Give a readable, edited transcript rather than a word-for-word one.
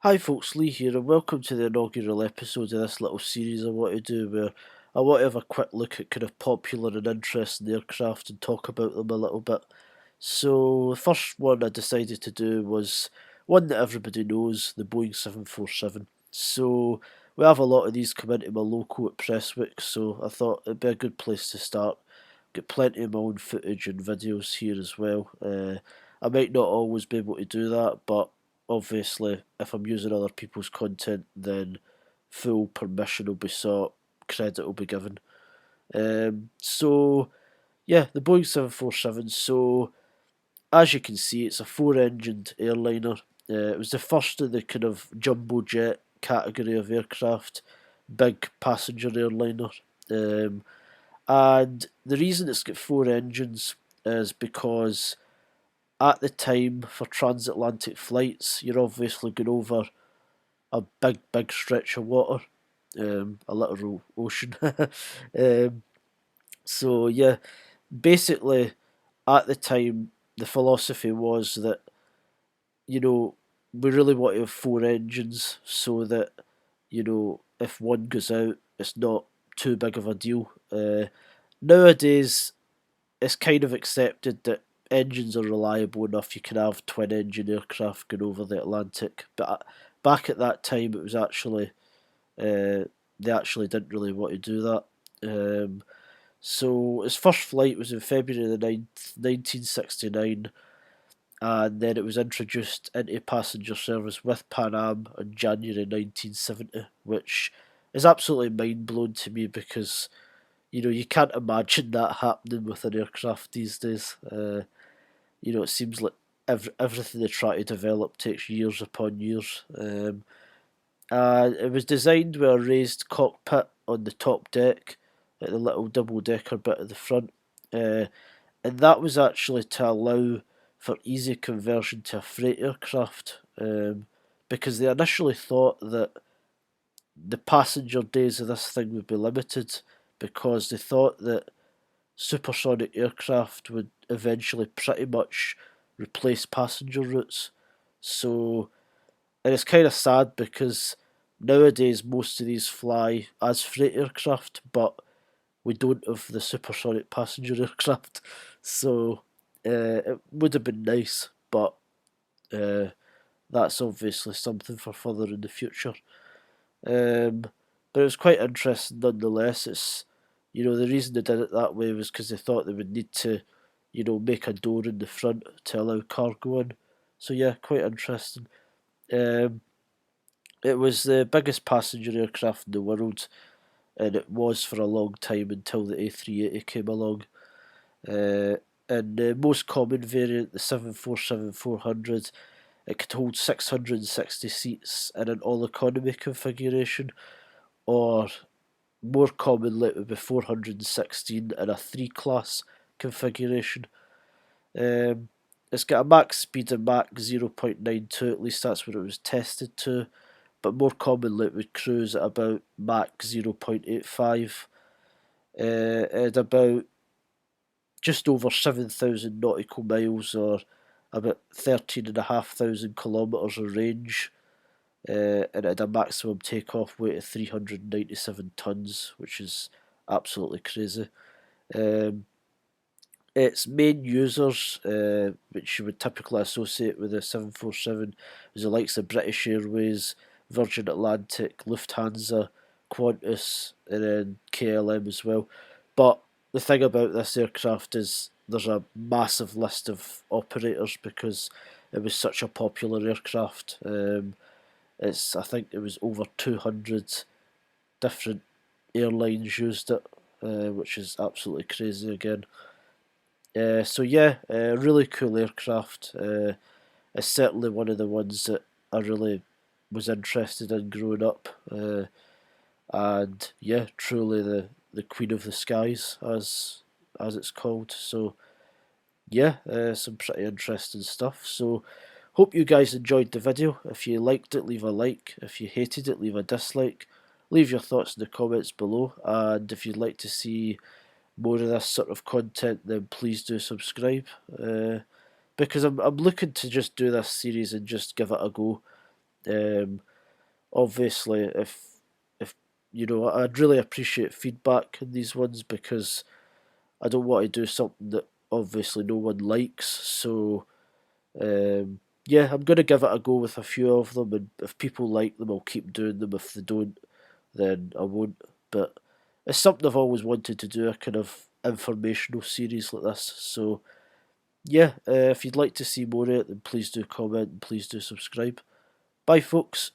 Hi folks, Lee here and welcome to the inaugural episode of this little series I want to do where I want to have a quick look at kind of popular and interesting aircraft and talk about them a little bit. So the first one I decided to do was one that everybody knows, the Boeing 747. So we have a lot of these come into my local at Prestwick, so I thought it'd be a good place to start. Got plenty of my own footage and videos here as well. I might not always be able to do that, but obviously, if I'm using other people's content, then full permission will be sought, credit will be given. So, yeah, the Boeing 747. So, as you can see, it's a four-engined airliner. It was the first of the kind of jumbo jet category of aircraft, big passenger airliner. Um, and the reason it's got four engines is because at the time for transatlantic flights, you're obviously going over a big stretch of water, a literal ocean. um, so yeah, basically at the time the philosophy was that we really want to have four engines so that if one goes out, it's not too big of a deal. Nowadays, it's kind of accepted that engines are reliable enough. You can have twin engine aircraft going over the Atlantic, but back at that time, it was actually they actually didn't really want to do that. So his first flight was in February the 9th, 1969, and then it was introduced into passenger service with Pan Am in January 1970, which is absolutely mind blowing to me because you can't imagine that happening with an aircraft these days. It seems like everything they try to develop takes years upon years. It was designed with a raised cockpit on the top deck at the little double decker bit at the front. Uh, and that was actually to allow for easy conversion to a freight aircraft because they initially thought that the passenger days of this thing would be limited because they thought that supersonic aircraft would eventually pretty much replace passenger routes. So, and it's kind of sad because nowadays most of these fly as freight aircraft, but we don't have the supersonic passenger aircraft. So, it would have been nice, but uh, that's obviously something for further in the future. Um, but it was quite interesting nonetheless. The reason they did it that way was because they thought they would need to, make a door in the front to allow cargo in. So yeah, quite interesting. Um, it was the biggest passenger aircraft in the world, and it was for a long time until the A380 came along. Uh, and the most common variant, the 747-400, it could hold 660 seats in an all economy configuration, or more commonly it would be 416 in a 3 class configuration. Um, it's got a max speed of Mach 0.92, at least that's what it was tested to, but more commonly it would cruise at about Mach 0.85 at about just over 7,000 nautical miles, or about 13,500 kilometres of range, and it had a maximum takeoff weight of 397 tonnes, which is absolutely crazy. Um, its main users, which you would typically associate with the 747, was the likes of British Airways, Virgin Atlantic, Lufthansa, Qantas, and then KLM as well. But the thing about this aircraft is there's a massive list of operators because it was such a popular aircraft. I think it was over 200 different airlines used it, which is absolutely crazy again. So yeah, really cool aircraft. It's certainly one of the ones that I really was interested in growing up, and yeah, truly the queen of the skies as it's called. So yeah, some pretty interesting stuff. So hope you guys enjoyed the video. If you liked it, leave a like. If you hated it, leave a dislike. Leave your thoughts in the comments below, and if you'd like to see more of this sort of content, then please do subscribe. Because I'm looking to just do this series and just give it a go. Um, Obviously, if I'd really appreciate feedback on these ones because I don't want to do something that obviously no one likes. So yeah, I'm gonna give it a go with a few of them, and if people like them, I'll keep doing them. If they don't, then I won't. But it's something I've always wanted to do, a kind of informational series like this. So yeah, if you'd like to see more of it, then please do comment and please do subscribe. Bye, folks.